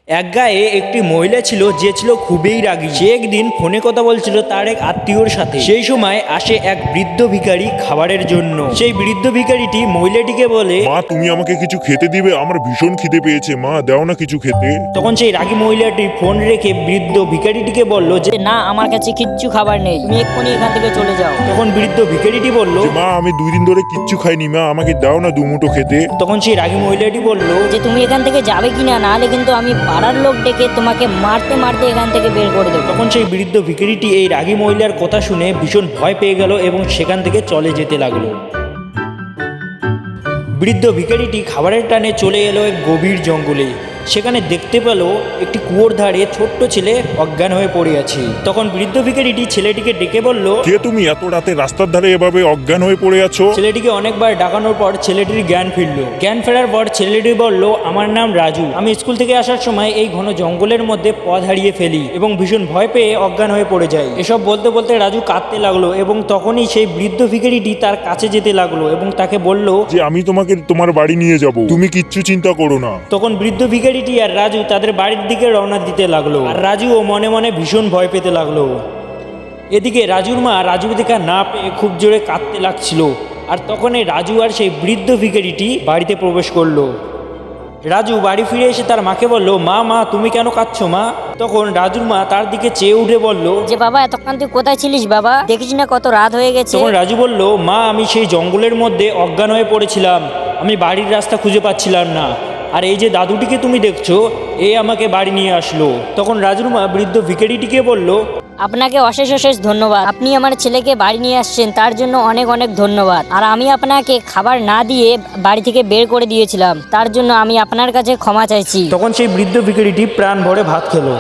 এক গায়ে একটি মহিলা ছিল যে ছিল খুবই রাগী। সে একদিন ফোনে কথা বলছিল তার এক আত্মীয়র সাথে। সেই সময় আসে এক বৃদ্ধ ভিখারি খাবারের জন্য। সেই বৃদ্ধ ভিখারিটি মহিলাটিকে বলে, মা তুমি আমাকে কিছু খেতে দিবে, আমার ভীষণ খিদে পেয়েছে, মা দাও না কিছু খেতে। তখন সেই রাগী মহিলাটি ফোন রেখে বৃদ্ধ ভিখারিটিকে বলল যে না, আমার কাছে কিচ্ছু খাবার নেই, তুমি এক্ষুনি এখান থেকে চলে যাও। তখন বৃদ্ধ ভিখারিটি বলল, যে, মা আমি 2 দিন ধরে কিচ্ছু খাইনি, মা আমাকে দাও না 2 মুঠো খেতে। তখন সেই রাগী মহিলাটি বলল, যে তুমি এখান থেকে যাবে কিনা, নাহলে কিন্তু আমি পাড়ার লোক ডেকে তোমাকে মারতে মারতে এখান থেকে বের করে দেবো। তখন সেই বৃদ্ধ ভিখারিটি এই রাগী মহিলার কথা শুনে ভীষণ ভয় পেয়ে গেল এবং সেখান থেকে চলে যেতে লাগলো। বৃদ্ধ ভিখারিটি খাবারের টানে চলে এলো এক গভীর জঙ্গলে। সেখানে দেখতে পেল একটি কুয়োর ধারে ছোট্ট ছেলে অজ্ঞান হয়ে পড়ে আছে। তখন বৃদ্ধ ভিখারিটি ছেলেটিকে ডেকে বলল, কে তুমি এত রাতে রাস্তার ধারে এভাবে অজ্ঞান হয়ে পড়ে আছো? ছেলেটিকে অনেকবার ডাকানোর পর ছেলেটির জ্ঞান ফিরল। জ্ঞান ফেরার পর ছেলেটি বলল, আমার নাম রাজু, আমি স্কুল থেকে আসার সময় এই ঘন জঙ্গলের মধ্যে পথ হারিয়ে ফেলি এবং ভীষণ ভয় পেয়ে অজ্ঞান হয়ে পড়ে যাই। এসব বলতে বলতে রাজু কাঁদতে লাগলো এবং তখনই সেই বৃদ্ধ ভিখারিটি তার কাছে যেতে লাগলো এবং তাকে বলল, যে আমি তোমাকে তোমার বাড়ি নিয়ে যাব, তুমি কিচ্ছু চিন্তা করো না। তখন বৃদ্ধ ভিখারিটি আর রাজু তাদের বাড়ির দিকে রওনা দিতে লাগলো। আর রাজুও মনে মনে ভীষণ ভয় পেতে লাগলো। এদিকে রাজুর মা রাজুর দেখা না পেয়ে খুব জোরে কাঁদতে লাগছিল। আর তখনই রাজু আর সেই বৃদ্ধ ভিখারিটি বাড়িতে প্রবেশ করলো। রাজু বাড়ি ফিরে এসে তার মাকে বলল, মা মা তুমি কেন কাঁদছো মা? তখন রাজুর মা তার দিকে চেয়ে উঠে বলল, যে বাবা, এতক্ষণ তুই কোথায় ছিলিস বাবা? দেখিস না কত রাত হয়ে গেছে। তখন রাজু বলল, মা আমি সেই জঙ্গলের মধ্যে অজ্ঞান হয়ে পড়েছিলাম, আমি বাড়ির রাস্তা খুঁজে পাচ্ছিলাম না, আর এই যে দাদুটিকে তুমি দেখছো এ আমাকে বাড়ি নিয়ে আসলো। তখন রাজুর মা বৃদ্ধ ভিখারিটিকে বলল, আপনাকে অশেষ অশেষ ধন্যবাদ, আপনি আমার ছেলেকে বাড়ি নিয়ে আসছেন, তার জন্য অনেক অনেক ধন্যবাদ। আর আমি আপনাকে খাবার না দিয়ে বাড়ি থেকে বের করে দিয়েছিলাম, তার জন্য আমি আপনার কাছে ক্ষমা চাইছি। তখন সেই বৃদ্ধ ভিখারিটি প্রাণ ভরে ভাত খেলো।